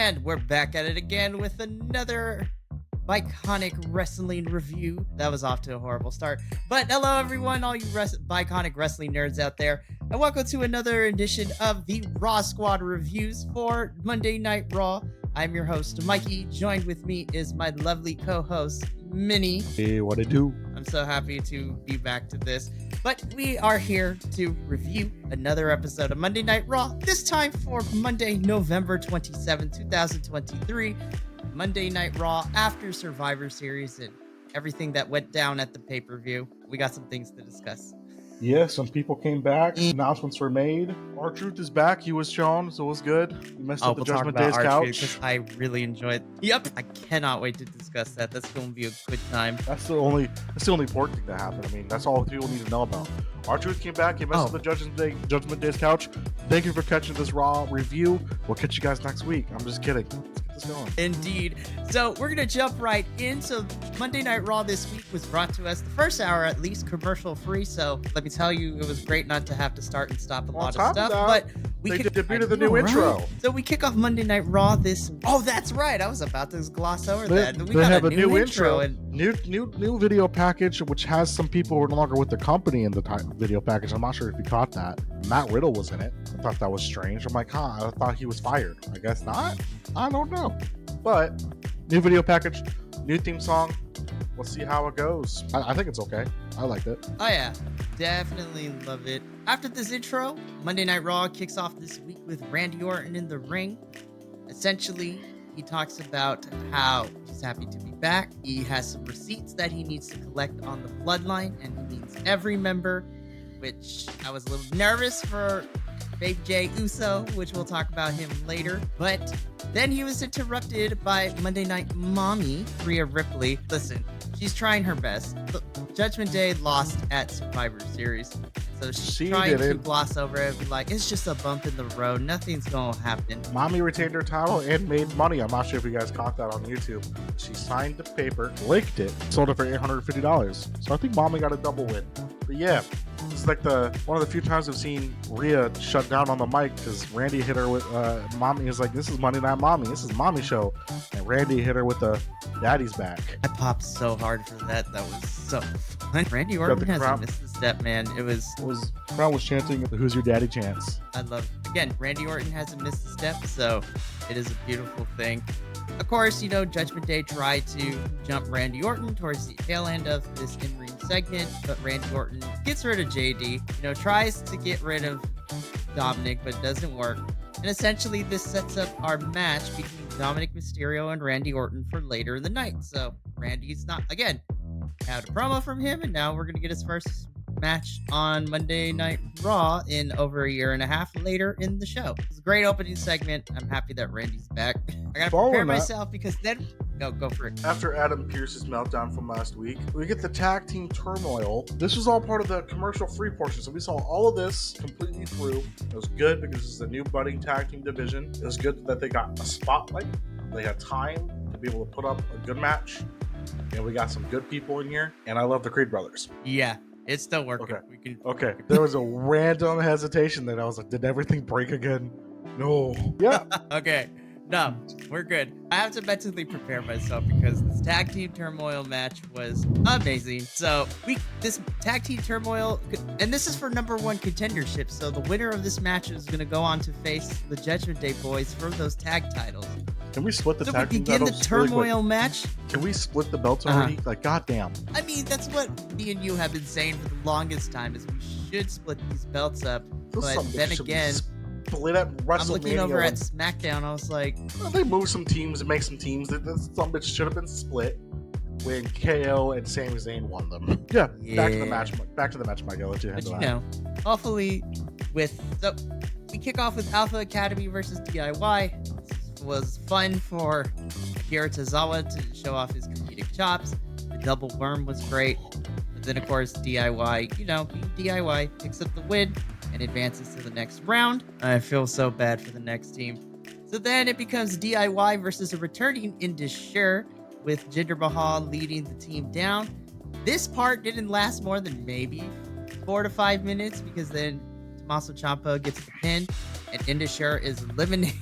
And we're back at it again with another Biconic Wrestling review. That was off to a horrible start. But hello everyone, all you Biconic Wrestling nerds out there, and welcome to another edition of the Raw Squad reviews for Monday Night Raw. I'm your host, Mikey. Joined with me is my lovely co-host, Minnie. Hey, what it do? I'm so happy to be back to this. But we are here to review another episode of Monday Night Raw, this time for Monday, November 27, 2023. Monday Night Raw after Survivor Series and everything that went down at the pay-per-view. We got some things to discuss. Yeah, some people came back. Announcements were made. R-Truth is back. He was shown, so it was good. We messed up the Judgment Day's couch. Because I really enjoyed. Yep, I cannot wait to discuss that. That's going to be a good time. That's the only important thing that happened. I mean, that's all people need to know about. R-Truth came back. He messed up the Judgment Day's couch. Thank you for catching this Raw review. We'll catch you guys next week. I'm just kidding. Let's get this going. Indeed. So we're going to jump right in. So Monday Night Raw this week was brought to us, the first hour at least, commercial free. So let me tell you, it was great not to have to start and stop a lot of stuff. But we debuted the new intro. So we kick off Monday Night Raw this. Oh, that's right. I was about to gloss over that. We got a new intro and new video package, which has some people who are no longer with the company in the video package. I'm not sure if you caught that. Matt Riddle was in it. I thought that was strange. I'm like, I thought he was fired. I guess not. I don't know. But new video package, new theme song. We'll see how it goes. I think it's okay. I liked it. Oh yeah, definitely love it. After this intro, Monday Night Raw kicks off this week with Randy Orton in the ring. Essentially, he talks about how he's happy to be back. He has some receipts that he needs to collect on the bloodline, and he needs every member, which I was a little nervous for Baby J Uso, which we'll talk about him later. But then he was interrupted by Monday Night Mommy, Rhea Ripley. Listen, she's trying her best. Judgment Day lost at Survivor Series, so she's trying to gloss over it, like, it's just a bump in the road. Nothing's gonna happen. Mommy retained her title and made money. I'm not sure if you guys caught that on YouTube. She signed the paper, linked it, sold it for $850. So I think Mommy got a double win. But yeah, it's like one of the few times I've seen Rhea shut down on the mic because Randy hit her with Mommy is like, this is Monday Night Mommy, this is Mommy show, and Randy hit her with the Daddy's back. I popped so hard for that. That was so fun. Randy Orton hasn't missed a step, man. Crowd was chanting the "Who's Your Daddy" chants. I love it. Again, Randy Orton hasn't missed a step, so it is a beautiful thing. Of course, Judgment Day tried to jump Randy Orton towards the tail end of this in-ring segment, but Randy Orton gets rid of JD, tries to get rid of Dominic, but doesn't work. And essentially, this sets up our match between Dominic Mysterio and Randy Orton for later in the night. So Randy's not, again, had a promo from him, and now we're going to get his first match on Monday Night Raw in over a year and a half later in the show. It's a great opening segment. I'm happy that Randy's back. I gotta prepare myself because then go for it. After Adam Pearce's meltdown from last week, we get the tag team turmoil. This was all part of the commercial free portion, so we saw all of this completely through. It was good because it's a new budding tag team division. It was good that they got a spotlight. They had time to be able to put up a good match, and we got some good people in here. And I love the Creed brothers. Yeah. It's still working. Okay. There was a random hesitation that I was like, did everything break again? No. Yeah. Okay. No, we're good. I have to mentally prepare myself because this tag team turmoil match was amazing. So this tag team turmoil, and this is for number one contendership. So the winner of this match is going to go on to face the Judgment Day boys for those tag titles. Can we split the tag team titles? So we begin the turmoil match. Can we split the belts already? Like, goddamn. I mean, that's what me and you have been saying for the longest time, is we should split these belts up. But then again, split at WrestleMania. I'm looking over at SmackDown. I was like, well, they moved some teams and make some teams. Some bitch should have been split when KO and Sami Zayn won them. Yeah. Back to the match, Mike. I'll let you handle that. Hopefully, so we kick off with Alpha Academy versus DIY. This was fun for Akira Tozawa to show off his comedic chops. The double worm was great. But then, of course, DIY, being DIY, picks up the win and advances to the next round. I feel so bad for the next team. So then it becomes DIY versus a returning Indus with Jinder Mahal leading the team down. This part didn't last more than maybe 4 to 5 minutes because then Tommaso Ciampa gets the pin and Indus is eliminated.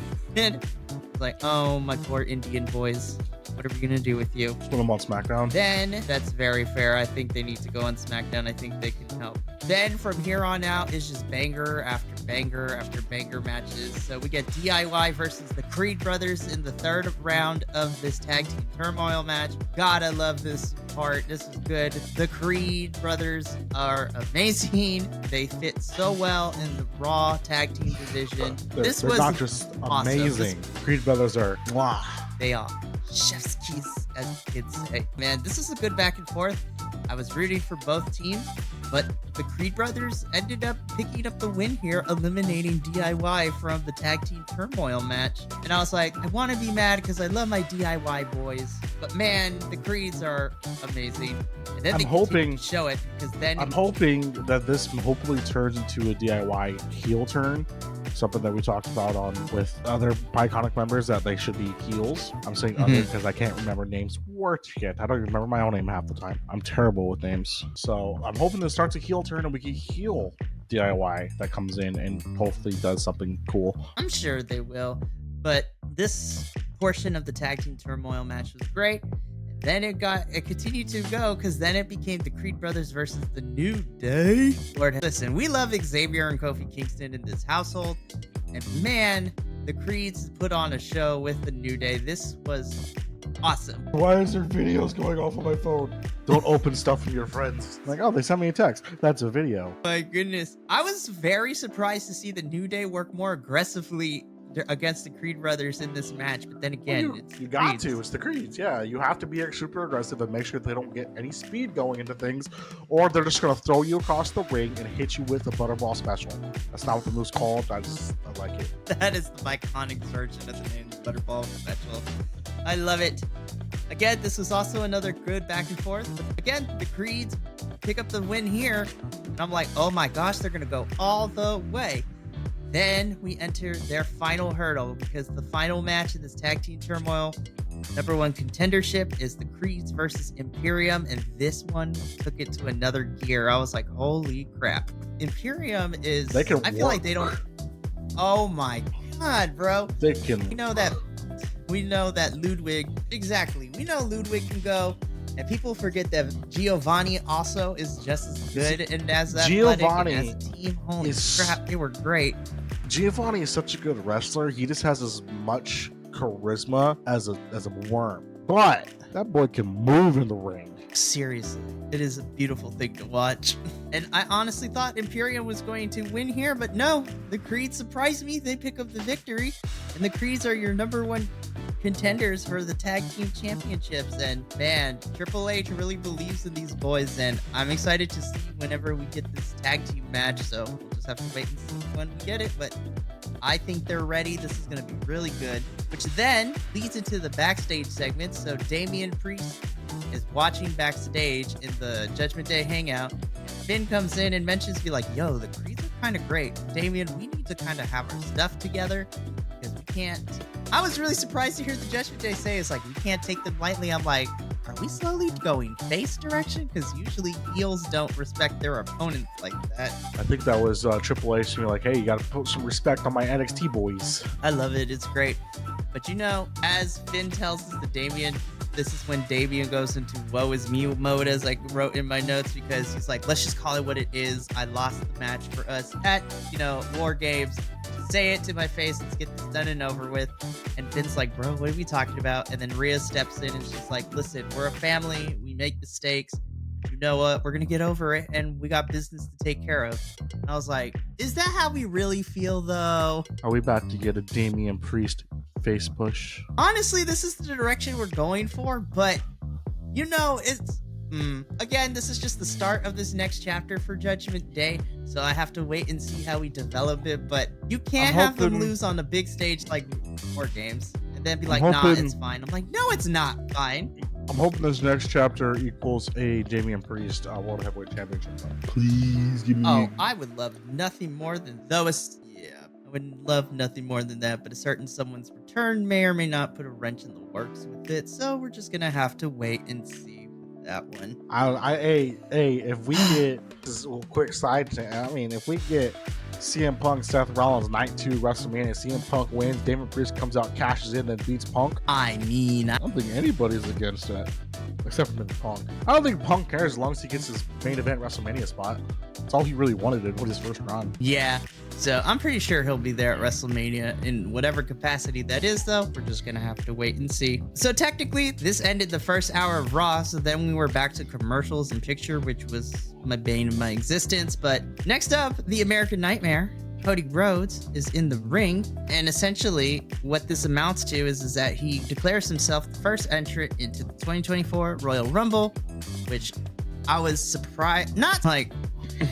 like, oh, my poor Indian boys. What are we going to do with you? Put them on SmackDown. Then, that's very fair. I think they need to go on SmackDown. I think they can help. Then, from here on out, is just banger after banger after banger matches. So, we get DIY versus the Creed brothers in the third round of this tag team turmoil match. God, I love this part. This is good. The Creed brothers are amazing. They fit so well in the Raw tag team division. They're not just amazing. Awesome. Creed brothers are mwah. They are chef's keys, as kids say. Man, this is a good back and forth. I was rooting for both teams, but the Creed brothers ended up picking up the win here, eliminating DIY from the tag team turmoil match. And I was like, I want to be mad because I love my DIY boys, but man, the Creeds are amazing. And then they continue to show it, because then I'm hoping that this hopefully turns into a DIY heel turn. Something that we talked about with other Biconic members, that they should be heels. I'm saying other because I can't remember names worth shit. I don't even remember my own name half the time. I'm terrible with names. So I'm hoping this starts a heel turn and we get heel DIY that comes in and hopefully does something cool. I'm sure they will. But this portion of the tag team turmoil match was great. Then it continued to go, because then it became the Creed brothers versus the New Day. Lord, listen, we love Xavier and Kofi Kingston in this household, and man, the Creeds put on a show with the New Day. This was awesome. Why is there videos going off on my phone? Don't open stuff from your friends. Like, oh, they sent me a text. That's a video. My goodness. I was very surprised to see the New Day work more aggressively against the Creed brothers in this match, but then again, you got to. It's the Creeds. Yeah, you have to be super aggressive and make sure they don't get any speed going into things, or they're just gonna throw you across the ring and hit you with a butterball special. That's not what the move's called. I like it. That is the iconic version of the name, butterball special. I love it. Again, this was also another good back and forth. But again, the Creeds pick up the win here, and I'm like, oh my gosh, they're gonna go all the way. Then we enter their final hurdle, because the final match in this tag team turmoil, #1 contendership, is the Creeds versus Imperium, and this one took it to another gear. I was like, holy crap. Imperium is, I feel like they don't, oh my god, bro. They can. We know that Ludwig, exactly. We know Ludwig can go. And people forget that Giovanni also is just as good and as athletic and as a team. Holy crap, they were great. Giovanni is such a good wrestler. He just has as much charisma as a worm. But that boy can move in the ring. Seriously, it is a beautiful thing to watch. And I honestly thought Imperium was going to win here, but no, the Creeds surprised me. They pick up the victory, and the Creeds are your #1 contenders for the tag team championships. And man, Triple H really believes in these boys, and I'm excited to see whenever we get this tag team match. So we'll just have to wait and see when we get it, but I think they're ready. This is going to be really good, which then leads into the backstage segment. So Damian Priest is watching backstage in the Judgment Day hangout. Finn comes in and mentions, be like, yo, the Creeds are kind of great. Damian, we need to kind of have our stuff together, because we can't. I was really surprised to hear the Judgment Day say, it's like, we can't take them lightly. I'm like, are we slowly going face direction? Because usually heels don't respect their opponents like that. I think that was Triple H being like, hey, you got to put some respect on my NXT boys. I love it. It's great. But as Finn tells us to Damian, this is when Damian goes into woe is me mode, as I wrote in my notes, because he's like, let's just call it what it is. I lost the match for us at, War Games. Say it to my face. Let's get this done and over with. And Finn's like, bro, what are we talking about? And then Rhea steps in and she's like, listen, we're a family. We make mistakes. You know what? We're going to get over it, and we got business to take care of. And I was like, is that how we really feel, though? Are we about to get a Damian Priest face push? Honestly, this is the direction we're going for, but, it's... Again, this is just the start of this next chapter for Judgment Day, so I have to wait and see how we develop it, but you can't have them lose on the big stage like War Games, and then be like, nah, it's fine. I'm like, no, it's not fine. I'm hoping this next chapter equals a Damian Priest World Heavyweight Championship. Please give me... Oh, I would love nothing more than those. Yeah, I would love nothing more than that, but a certain someone's return may or may not put a wrench in the works with it, so we're just gonna have to wait and see that one. If we get this is a quick side thing, if we get CM Punk, Seth Rollins, night 2 WrestleMania. CM Punk wins. Damon Priest comes out, cashes in, then beats Punk. I mean, I don't think anybody's against that, except for maybe Punk. I don't think Punk cares as long as he gets his main event WrestleMania spot. That's all he really wanted to put his first run. yeah. So I'm pretty sure he'll be there at WrestleMania in whatever capacity that is, though. We're just going to have to wait and see. So technically, this ended the first hour of Raw. So then we were back to commercials and picture, which was my bane of my existence. But next up, the American Nightmare. Cody Rhodes is in the ring, and essentially what this amounts to is that he declares himself the first entrant into the 2024 Royal Rumble, which I was surprised. Not like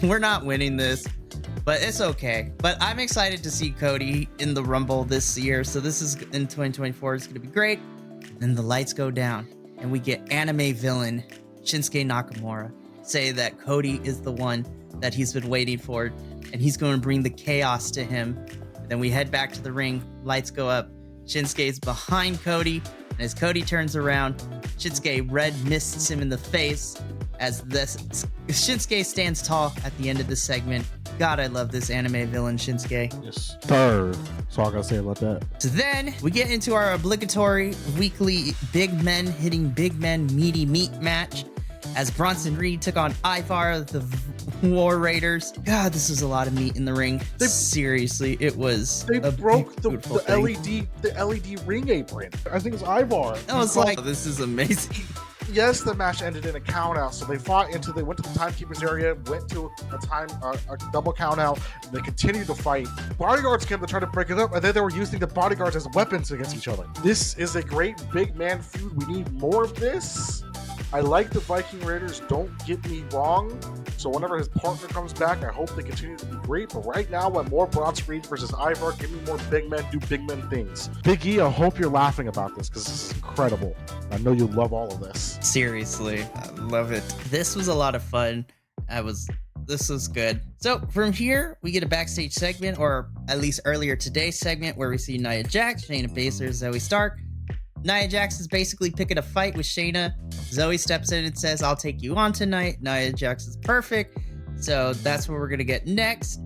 we're not winning this, but it's okay. But I'm excited to see Cody in the Rumble this year. So this is in 2024. It's going to be great. Then the lights go down, and we get anime villain Shinsuke Nakamura say that Cody is the one that he's been waiting for, and he's going to bring the chaos to him. Then we head back to the ring. Lights go up. Shinsuke's behind Cody, and as Cody turns around, Shinsuke red mists him in the face as this Shinsuke stands tall at the end of this segment. God, I love this anime villain Shinsuke. Yes, third. That's all I gotta say about that. So then we get into our obligatory weekly big men hitting big men meaty meat match as Bronson Reed took on Ivar, the War Raiders. God, this was a lot of meat in the ring. Seriously, it was. They broke the LED ring apron. I think it's Ivar. I was like, oh, this is amazing. Yes, the match ended in a count out. So they fought they went to the timekeeper's area, went to a double count out, and they continued to fight. Bodyguards came to try to break it up, and then they were using the bodyguards as weapons against each other. This is a great big man feud. We need more of this. I like the Viking Raiders, don't get me wrong. So whenever his partner comes back, I hope they continue to be great. But right now, I want more Bronson Reed versus Ivar. Give me more big men do big men things. Big E, I hope you're laughing about this because this is incredible. I know you love all of this. Seriously, I love it. This was a lot of fun. This was good. So from here, we get a backstage segment, or at least earlier today's segment, where we see Nia Jax, Shayna Baszler, Zoe Stark. Nia Jax is basically picking a fight with Shayna. Zoe steps in and says, I'll take you on tonight. Nia Jax is perfect. So that's what we're going to get next.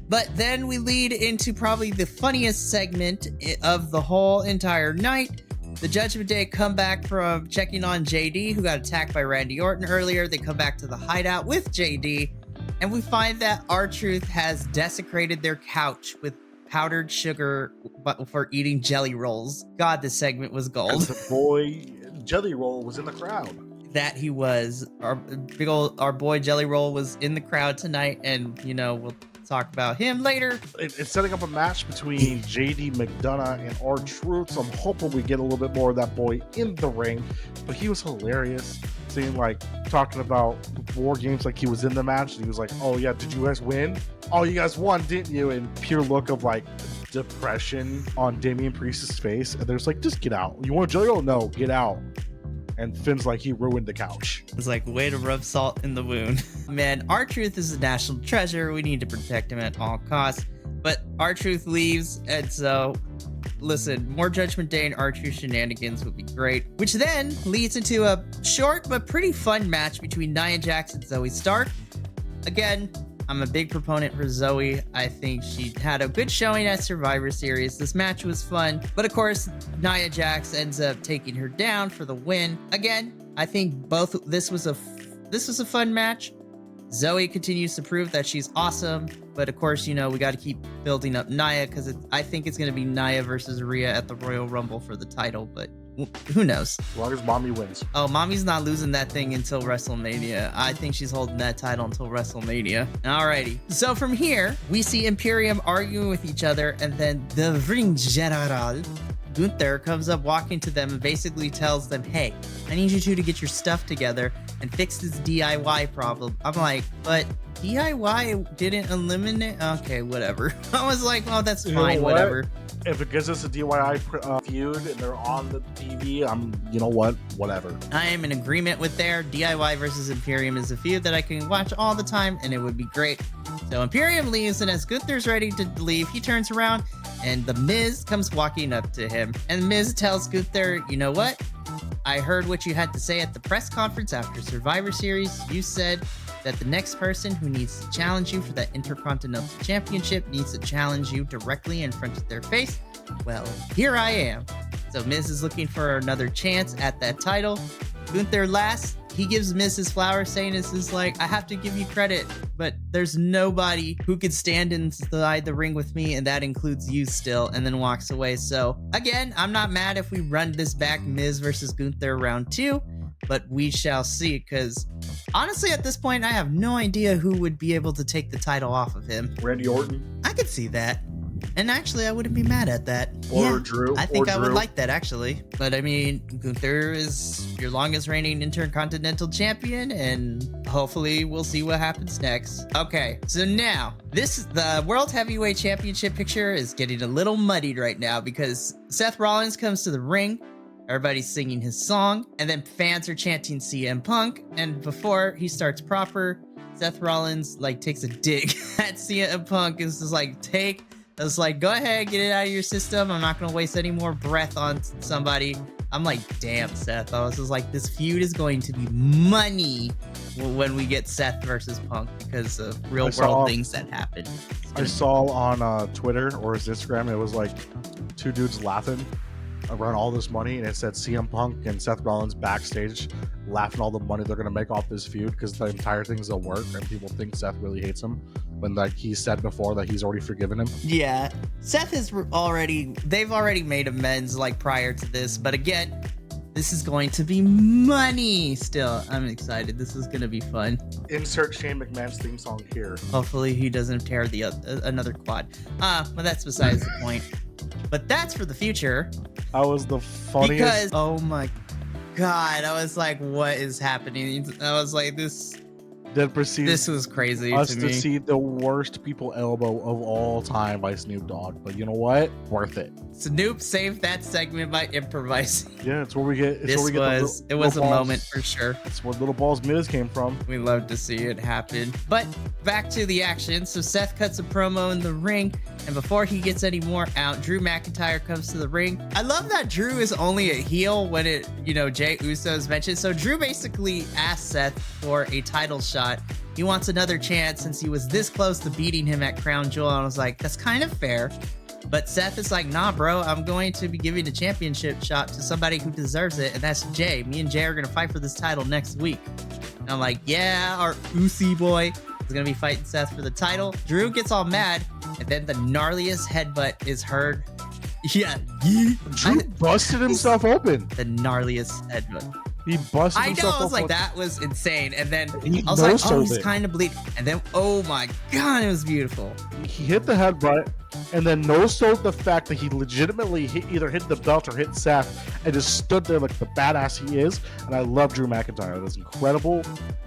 But then we lead into probably the funniest segment of the whole entire night. The Judgment Day come back from checking on JD, who got attacked by Randy Orton earlier. They come back to the hideout with JD. And we find that R-Truth has desecrated their couch with powdered sugar for eating jelly rolls. God, this segment was gold. The boy Jelly Roll was in the crowd. That he was. Our boy Jelly Roll was in the crowd tonight, and we'll talk about him later. It's setting up a match between JD McDonough and R-Truth, so I'm hoping we get a little bit more of that boy in the ring. But he was hilarious, seeing talking about war games like he was in the match, and he was like, oh yeah, did you guys win? Oh, you guys won, didn't you? And pure look of depression on Damian Priest's face, and there's just get out. You want a jelly roll? No, get out. And Finn's he ruined the couch. It's way to rub salt in the wound. Man, R-Truth is a national treasure. We need to protect him at all costs. But R-Truth leaves, and so listen, more Judgment Day and R-Truth shenanigans would be great. Which then leads into a short but pretty fun match between Nia Jax and Zoe Stark. Again, I'm a big proponent for Zoe. I think she had a good showing at Survivor Series. This match was fun, but of course, Nia Jax ends up taking her down for the win. Again, I think this was a fun match. Zoe continues to prove that she's awesome, but of course, we got to keep building up Nia because I think it's going to be Nia versus Rhea at the Royal Rumble for the title, but who knows? As long as Mommy wins. Oh, Mommy's not losing that thing until WrestleMania. I think she's holding that title until WrestleMania. Alrighty. So from here, we see Imperium arguing with each other, and then the Ring General, Gunther, comes up walking to them and basically tells them, hey, I need you two to get your stuff together and fix this DIY problem. I'm like, but DIY didn't eliminate? Okay, whatever. I was like, oh, that's fine, whatever. If it gives us a DIY feud and they're on the TV, whatever. I am in agreement with DIY versus Imperium is a feud that I can watch all the time, and it would be great. So Imperium leaves, and as Gunther's ready to leave, he turns around, and The Miz comes walking up to him. And Miz tells Gunther, you know what? I heard what you had to say at the press conference after Survivor Series. You said that the next person who needs to challenge you for that Intercontinental Championship needs to challenge you directly in front of their face. Well, here I am. So Miz is looking for another chance at that title. Gunther last, he gives Miz his flowers, saying this is like, I have to give you credit, but there's nobody who could stand inside the ring with me, and that includes you still, and then walks away. So again, I'm not mad if we run this back, Miz versus Gunther round 2, but we shall see, because honestly at this point I have no idea who would be able to take the title off of him. Randy Orton. I could see that. And actually, I wouldn't be mad at that. Or Drew. I think I would like that, actually. But I mean, Gunther is your longest reigning Intercontinental Champion, and hopefully we'll see what happens next. Okay, so now, the World Heavyweight Championship picture is getting a little muddied right now because Seth Rollins comes to the ring, everybody's singing his song, and then fans are chanting CM Punk, and before he starts proper, Seth Rollins, like, takes a dig at CM Punk and is like, it's like, go ahead, get it out of your system. I'm not going to waste any more breath on somebody. I'm like, damn, Seth. I was just like, this feud is going to be money when we get Seth versus Punk because of real world things that happen. I saw on Twitter or his Instagram, it was like 2 dudes laughing around all this money, and it said CM Punk and Seth Rollins backstage laughing all the money they're going to make off this feud because the entire thing's a work and people think Seth really hates him when, like, he said before that he's already forgiven him. Yeah, Seth is they've already made amends, like, prior to this, but again, this is going to be money still. I'm excited. This is going to be fun. Insert Shane McMahon's theme song here. Hopefully he doesn't tear the another quad. But that's besides the point. But that's for the future. That was the funniest. Because, oh my God, I was like, what is happening? I was like, this was crazy us to me. See the worst people elbow of all time by Snoop Dogg. But you know what? Worth it. Snoop saved that segment by improvising. Yeah, it's where we get. It was a moment for sure. It's where Little Balls Miz came from. We love to see it happen. But back to the action. So Seth cuts a promo in the ring, and before he gets any more out, Drew McIntyre comes to the ring. I love that Drew is only a heel when Jey Uso is mentioned. So Drew basically asked Seth for a title shot. He wants another chance since he was this close to beating him at Crown Jewel. And I was like, that's kind of fair. But Seth is like, nah, bro, I'm going to be giving the championship shot to somebody who deserves it, and that's Jay. Me and Jay are going to fight for this title next week. And I'm like, yeah, our Usi boy is going to be fighting Seth for the title. Drew gets all mad, and then the gnarliest headbutt is heard. Yeah. Drew busted himself open. The gnarliest headbutt. He busted himself open. I know, I was like, that was insane. And then I was like, oh, he's kind of bleeding. And then, oh my God, it was beautiful. He hit the headbutt, and then no-sold the fact that he legitimately either hit the belt or hit Seth and just stood there like the badass he is. And I love Drew McIntyre. That's incredible.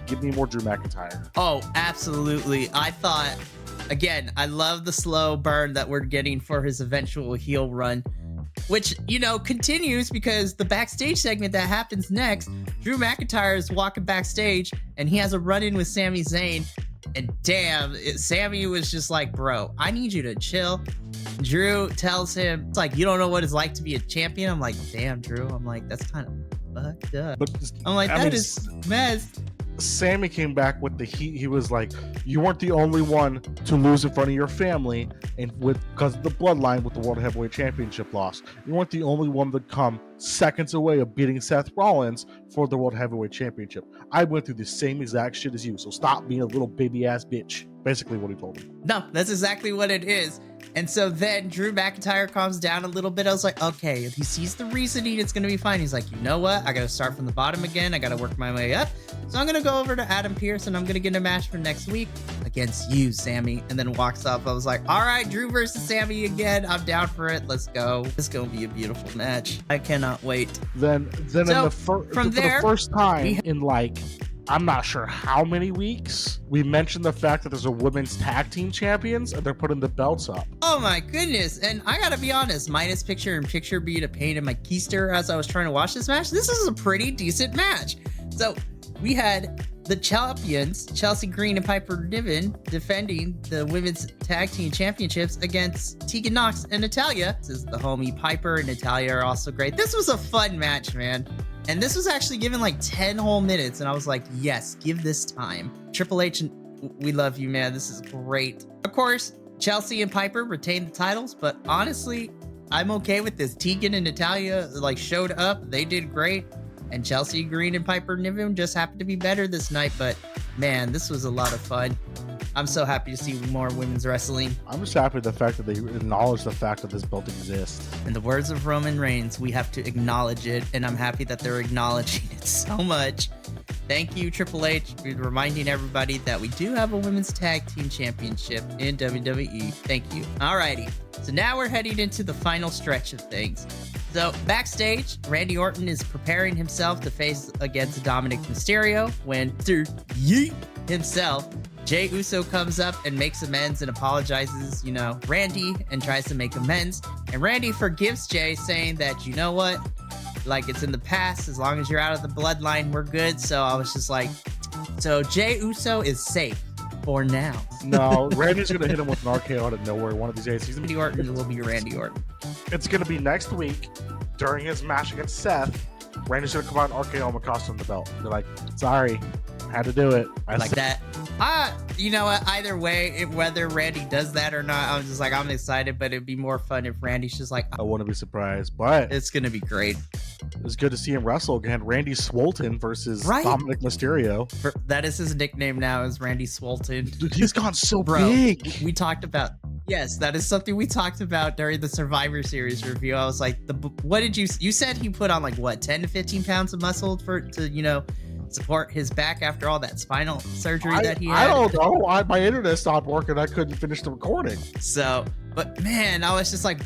Give me more Drew McIntyre. Oh, absolutely. I thought, again, I love the slow burn that we're getting for his eventual heel run, which, continues because the backstage segment that happens next, Drew McIntyre is walking backstage and he has a run-in with Sami Zayn. And damn, Sammy was just like, bro, I need you to chill. Drew tells him, it's like, you don't know what it's like to be a champion. I'm like, damn, Drew. I'm like, that's kind of fucked up. But I'm like, that is mess. Sammy came back with the heat. He was like, you weren't the only one to lose in front of your family and because of the bloodline with the World Heavyweight Championship loss. You weren't the only one to come seconds away of beating Seth Rollins for the World Heavyweight Championship. I went through the same exact shit as you, so stop being a little baby ass bitch. Basically what he told him. No, that's exactly what it is. And so then Drew McIntyre calms down a little bit. I was like, okay, if he sees the reasoning, it's going to be fine. He's like, you know what? I got to start from the bottom again. I got to work my way up. So I'm going to go over to Adam Pearce and I'm going to get a match for next week against you, Sammy. And then walks off. I was like, all right, Drew versus Sammy again. I'm down for it. Let's go. It's going to be a beautiful match. I cannot wait. Then so, for the first time in like, I'm not sure how many weeks, we mentioned the fact that there's a women's tag team champions and they're putting the belts up. Oh my goodness. And I gotta be honest, minus picture-in-picture being a pain in my keister as I was trying to watch this match, this is a pretty decent match. So we had the champions, Chelsea Green and Piper Niven, defending the women's tag team championships against Tegan Nox and Natalya. This is the homie Piper and Natalya are also great. This was a fun match, man. And this was actually given like 10 whole minutes. And I was like, yes, give this time. Triple H, we love you, man. This is great. Of course, Chelsea and Piper retained the titles, but honestly, I'm okay with this. Tegan and Natalya like showed up. They did great. And Chelsea Green and Piper Niven just happened to be better this night. But man, this was a lot of fun. I'm so happy to see more women's wrestling. I'm just happy with the fact that they acknowledge the fact that this belt exists. In the words of Roman Reigns, we have to acknowledge it. And I'm happy that they're acknowledging it so much. Thank you, Triple H, for reminding everybody that we do have a women's tag team championship in WWE. Thank you. Alrighty. So now we're heading into the final stretch of things. So backstage, Randy Orton is preparing himself to face against Dominic Mysterio when Sir Yeet himself, Jey Uso, comes up and makes amends and apologizes, Randy, and tries to make amends. And Randy forgives Jey, saying that, you know what? Like, it's in the past. As long as you're out of the bloodline, we're good. So I was just like, so Jey Uso is safe for now. No, Randy's going to hit him with an RKO out of nowhere one of these days. Randy Orton will be Randy Orton. It's going to be next week during his match against Seth. Randy's going to come out and RKO him and cost him the belt. They're like, sorry, had to do it. Like that. You know what? Either way, whether Randy does that or not, I'm just like, I'm excited, but it'd be more fun if Randy's just like, I wouldn't be surprised, but it's going to be great. It's good to see him wrestle again. Randy Swolton versus Dominic Mysterio. That is his nickname now, is Randy Swolton. Dude, he's gone so big. We talked about, yes, that is something we talked about during the Survivor Series review. I was like, what did you said he put on like what, 10 to 15 pounds of muscle to support his back after all that spinal surgery that he had. I don't know. My internet stopped working. I couldn't finish the recording. So, but man, I was just like,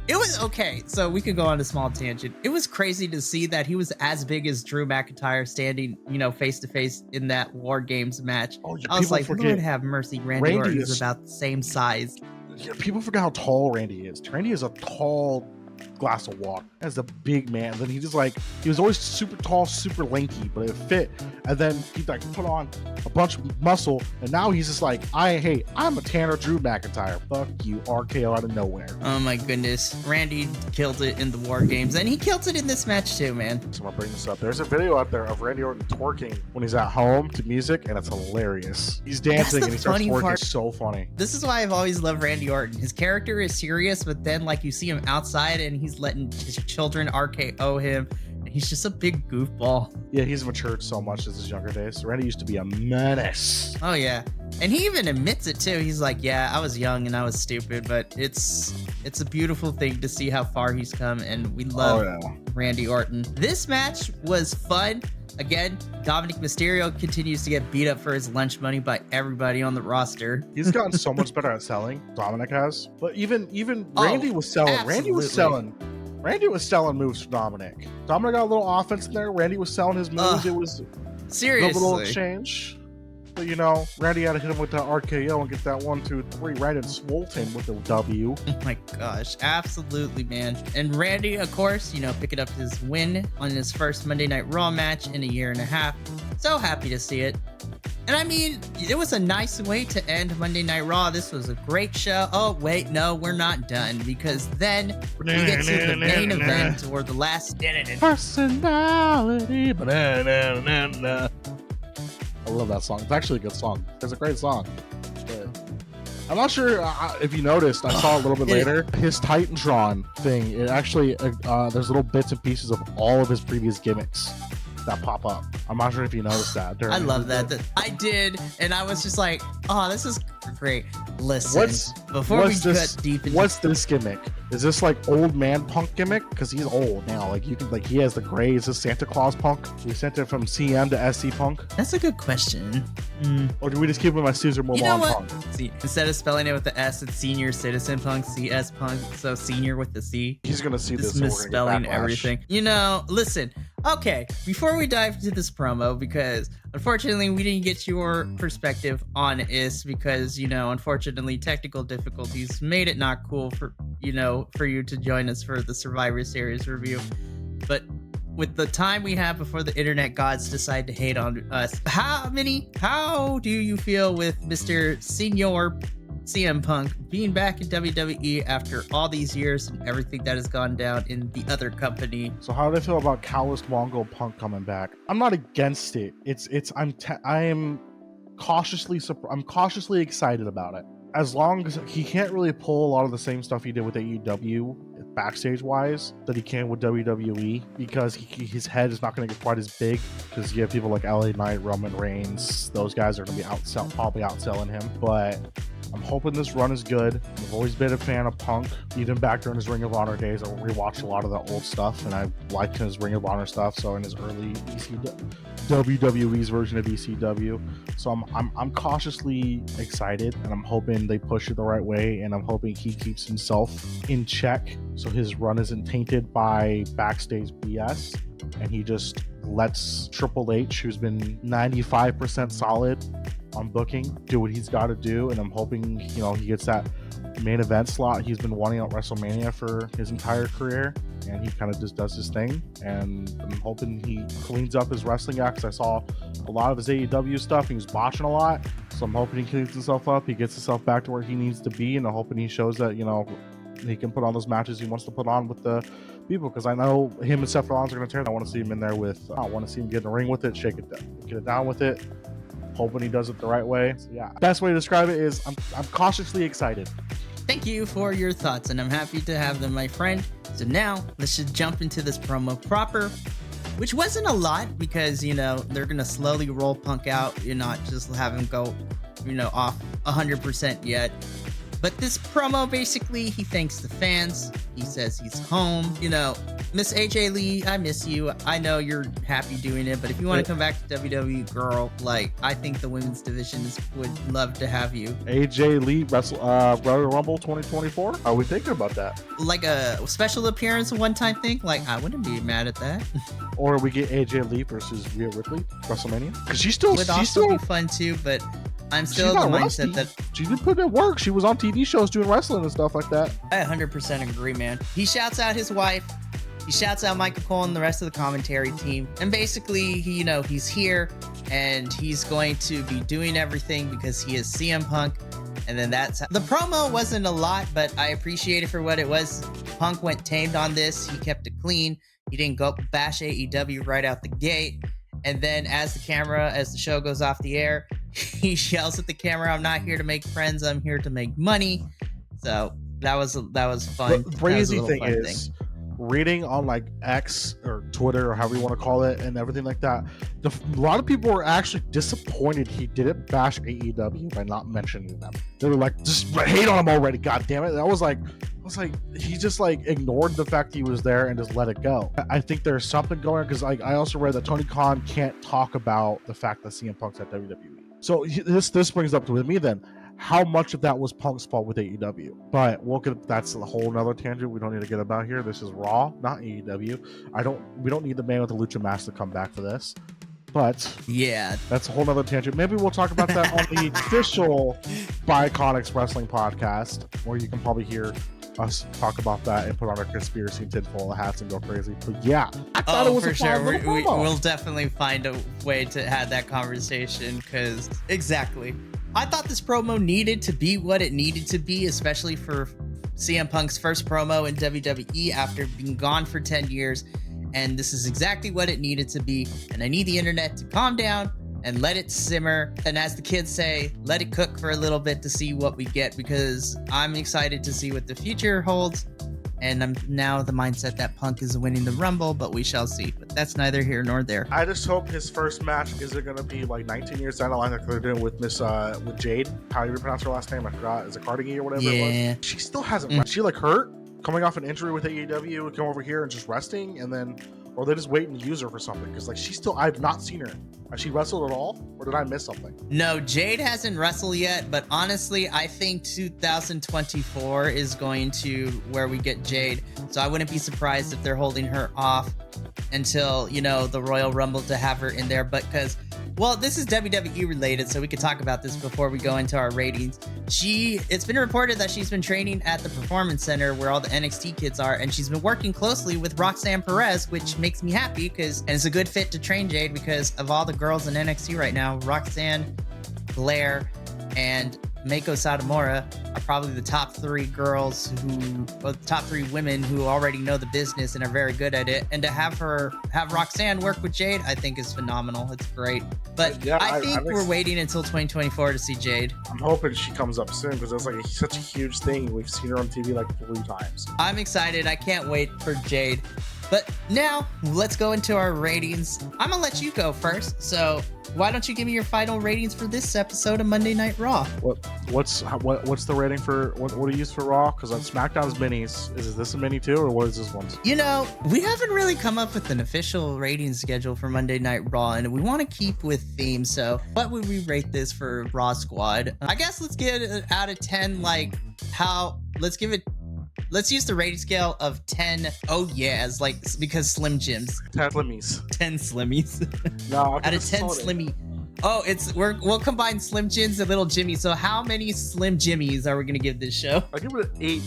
it was okay. So we could go on a small tangent. It was crazy to see that he was as big as Drew McIntyre standing, face to face in that War Games match. I was like, Lord have mercy, Randy Orton is about the same size. Yeah, people forget how tall Randy is. Randy is a tall glass of water as a big man. And then he was always super tall, super lanky, but it fit. And then he put on a bunch of muscle, and now he's just like, I'm a Tanner Drew McIntyre. Fuck you, RKO out of nowhere. Oh my goodness, Randy killed it in the War Games, and he killed it in this match too, man. So I'm gonna bring this up. There's a video out there of Randy Orton twerking when he's at home to music, and it's hilarious. He's dancing and he starts twerking. It's so funny. This is why I've always loved Randy Orton. His character is serious, but then you see him outside and he's letting his children RKO him. And he's just a big goofball. Yeah, he's matured so much since his younger days. Randy used to be a menace. Oh yeah, and he even admits it too. He's like, yeah, I was young and I was stupid, but it's a beautiful thing to see how far he's come, and we love Randy Orton. This match was fun. Again, Dominic Mysterio continues to get beat up for his lunch money by everybody on the roster. He's gotten so much better at selling. Dominic has, but even Randy was selling. Absolutely. Randy was selling moves for Dominic. Dominic got a little offense in there. Randy was selling his moves. It was seriously a little exchange. But Randy had to hit him with that RKO and get that 1, 2, 3 right in Swolton with the W. Oh my gosh, absolutely, man. And Randy, of course, picking up his win on his first Monday Night Raw match in a year and a half. So happy to see it. And I mean, it was a nice way to end Monday Night Raw. This was a great show. Oh, wait, no, we're not done, because then we get to the main event, or the last personality. I love that song. It's actually a good song. It's a great song. But I'm not sure if you noticed. I saw a little bit later. His Titantron thing. It actually there's little bits and pieces of all of his previous gimmicks that pop up. I'm not sure if you noticed that. I love that. I did, and I was just like, "Oh, this is great." Listen, before we get deep into what's this gimmick? Is this old man Punk gimmick? Because he's old now. He has the gray. Is this Santa Claus Punk? We sent it from CM to SC Punk. That's a good question. Or do we just keep him as Caesar Molan Punk? See, instead of spelling it with the S, it's Senior Citizen Punk, CS Punk. So senior with the C. He's gonna see this. Misspelling everything. Listen. Okay, before we dive into this promo, because unfortunately we didn't get your perspective on this, because unfortunately technical difficulties made it not cool for you to join us for the Survivor Series review. But with the time we have before the internet gods decide to hate on us, how do you feel with Mr. Senior CM Punk being back in WWE after all these years and everything that has gone down in the other company? So how do I feel about Calloused Mongol Punk coming back? I'm not against it. I am cautiously excited about it. As long as he can't really pull a lot of the same stuff he did with AEW backstage wise that he can with WWE, because his head is not going to get quite as big, because you have people like LA Knight, Roman Reigns, those guys are going to be probably outselling him. But I'm hoping this run is good. I've always been a fan of Punk, even back during his Ring of Honor days. I rewatched a lot of the old stuff, and I liked his Ring of Honor stuff. So in his early WWE's version of ECW, so I'm cautiously excited, and I'm hoping they push it the right way, and I'm hoping he keeps himself in check so his run isn't tainted by backstage BS, and he just lets Triple H, who's been 95% solid on booking, do what he's got to do. And I'm hoping, he gets that main event slot he's been wanting at WrestleMania for his entire career, and he kind of just does his thing. And I'm hoping he cleans up his wrestling act, because I saw a lot of his AEW stuff. He was botching a lot, so I'm hoping he cleans himself up, he gets himself back to where he needs to be, and I'm hoping he shows that he can put on those matches he wants to put on with the people, because I know him and Seth Rollins are going to tear it. I want to see him in there I want to see him get in the ring with it, shake it down, get it down with it. Hoping he does it the right way. So yeah, best way to describe it is I'm cautiously excited. Thank you for your thoughts, and I'm happy to have them, my friend. So now let's just jump into this promo proper, which wasn't a lot, because they're gonna slowly roll Punk out. You're not just have him go off 100% yet. But this promo, basically, he thanks the fans. He says he's home. Miss AJ Lee, I miss you. I know you're happy doing it, but if you want to come back to WWE, girl, I think the women's divisions would love to have you. AJ Lee, Royal Rumble 2024? Are we thinking about that? Like a special appearance, a one-time thing? I wouldn't be mad at that. Or we get AJ Lee versus Rhea Ripley, WrestleMania? Because she's would also be fun too, but I'm still the mindset that she did put in work. She was on TV shows doing wrestling and stuff like that. I 100% agree, man. He shouts out his wife. He shouts out Michael Cole and the rest of the commentary team. And basically, he's here and he's going to be doing everything because he is CM Punk. And then the promo wasn't a lot, but I appreciate it for what it was. Punk went tamed on this. He kept it clean. He didn't go bash AEW right out the gate. And then as the show goes off the air, he yells at the camera, "I'm not here to make friends. I'm here to make money." So that was fun. The crazy thing is, reading on X or Twitter or however you want to call it and everything like that, a lot of people were actually disappointed he didn't bash AEW by not mentioning them. They were like, just hate on him already, god damn it. I was like he just ignored the fact he was there and just let it go. I think there's something going on, because I also read that Tony Khan can't talk about the fact that CM Punk's at WWE. So this brings up to me then, how much of that was Punk's fault with AEW? But that's a whole nother tangent we don't need to get about here. This is Raw, not AEW. We don't need the man with the lucha mask to come back for this. But yeah, that's a whole nother tangent. Maybe we'll talk about that on the official Biconics Wrestling podcast, where you can probably hear us talk about that and put on our conspiracy tinfoil hats and go crazy. But yeah, I thought it was for sure. We'll definitely find a way to have that conversation, because exactly. I thought this promo needed to be what it needed to be, especially for CM Punk's first promo in WWE after being gone for 10 years. And this is exactly what it needed to be. And I need the internet to calm down and let it simmer. And as the kids say, let it cook for a little bit to see what we get, because I'm excited to see what the future holds. And I'm now the mindset that Punk is winning the Rumble, but we shall see. But that's neither here nor there. I just hope his first match isn't going to be 19 years down the line, like they're doing with with Jade. How do you pronounce her last name? I forgot. Is it Carnegie or whatever it was? She still hasn't. She hurt, coming off an injury with AEW, come over here and just resting, and then, or they just waiting to use her for something, because I've not seen her. Has she wrestled at all, or did I miss something? No, Jade hasn't wrestled yet, but honestly, I think 2024 is going to where we get Jade. So I wouldn't be surprised if they're holding her off until, the Royal Rumble to have her in there. But because Well, this is WWE related, so we could talk about this before we go into our ratings. It's been reported that she's been training at the Performance Center where all the NXT kids are, and she's been working closely with Roxanne Perez, which makes me happy and it's a good fit to train Jade because of all the girls in NXT right now. Roxanne, Blair, and Meiko Satomura are probably the top three girls top three women who already know the business and are very good at it. And to have Roxanne work with Jade, I think is phenomenal. It's great. But yeah, I think we're waiting until 2024 to see Jade. I'm hoping she comes up soon because it's like such a huge thing. We've seen her on TV like 3 times. I'm excited. I can't wait for Jade. But now let's go into our ratings. I'm gonna let you go first. So why don't you give me your final ratings for this episode of Monday Night Raw? What's the rating for what do you use for Raw? Because on SmackDown's minis, is this a mini too, or what is this one? You know, we haven't really come up with an official rating schedule for Monday Night Raw, and we want to keep with theme. So what would we rate this for Raw Squad? I guess let's get it out of 10. Let's use the rating scale of 10. Oh yeahs, because Slim Jims. 10 Slimmies. 10 Slimmies. No, out of 10 Slimmy. Oh, we'll combine Slim Jims and Little Jimmy. So how many Slim Jimmies are we gonna give this show? I'll give it an 8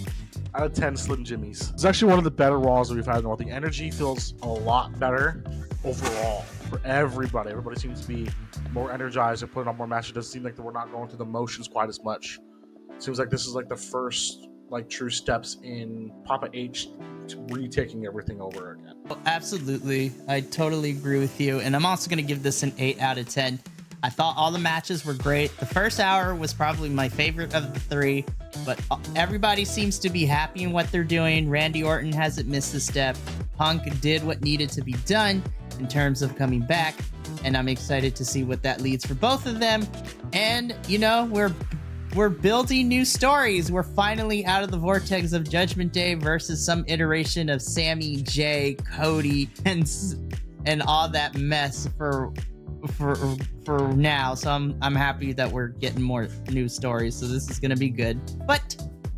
out of 10 Slim Jimmies. It's actually one of the better Raws that we've had in a while. The energy feels a lot better overall for everybody. Everybody seems to be more energized and putting on more matches. It doesn't seem like we're not going through the motions quite as much. It seems like this is the first true steps in Papa H retaking everything over again. Well, absolutely. I totally agree with you. And I'm also going to give this an 8 out of 10. I thought all the matches were great. The first hour was probably my favorite of the 3, but everybody seems to be happy in what they're doing. Randy Orton hasn't missed a step. Punk did what needed to be done in terms of coming back, and I'm excited to see what that leads for both of them. And, we're building new stories. We're finally out of the vortex of Judgment Day versus some iteration of Sammy, Jay, Cody, and all that mess for now. So I'm happy that we're getting more new stories. So this is going to be good. But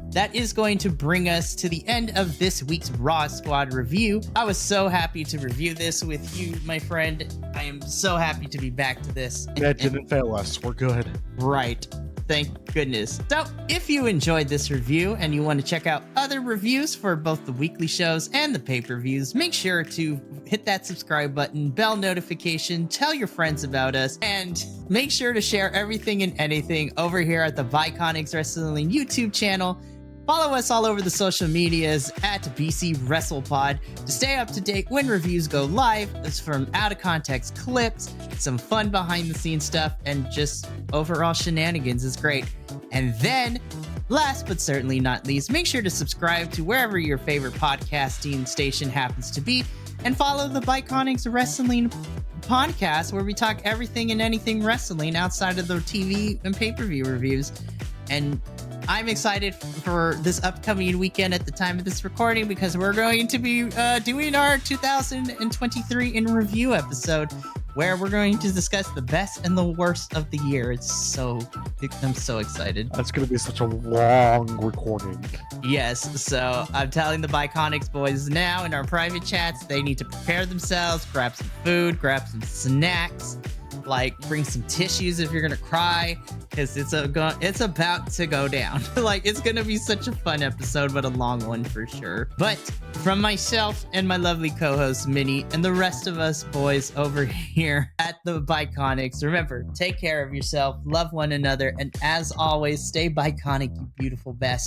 that is going to bring us to the end of this week's Raw Squad review. I was so happy to review this with you, my friend. I am so happy to be back to this. That didn't fail us. We're good. Right. Thank goodness. So if you enjoyed this review and you want to check out other reviews for both the weekly shows and the pay-per-views, make sure to hit that subscribe button, bell notification, tell your friends about us, and make sure to share everything and anything over here at the Biconics Wrestling YouTube channel. Follow us all over the social medias at bcwrestlepod to stay up to date when reviews go live. It's from out of context clips, some fun behind the scenes stuff, and just overall shenanigans is great. And then, last but certainly not least, make sure to subscribe to wherever your favorite podcasting station happens to be, and follow the Biconics Wrestling podcast, where we talk everything and anything wrestling outside of the TV and pay-per-view reviews. And I'm excited for this upcoming weekend at the time of this recording because we're going to be doing our 2023 in review episode where we're going to discuss the best and the worst of the year. I'm so excited. That's going to be such a long recording. Yes, so I'm telling the Biconics boys now in our private chats, they need to prepare themselves, grab some food, grab some snacks, bring some tissues if you're gonna cry, because it's about to go down. It's gonna be such a fun episode, but a long one for sure. But from myself and my lovely co-host Minnie and the rest of us boys over here at the Biconics, remember, take care of yourself, love one another, and as always, stay Biconic, you beautiful best.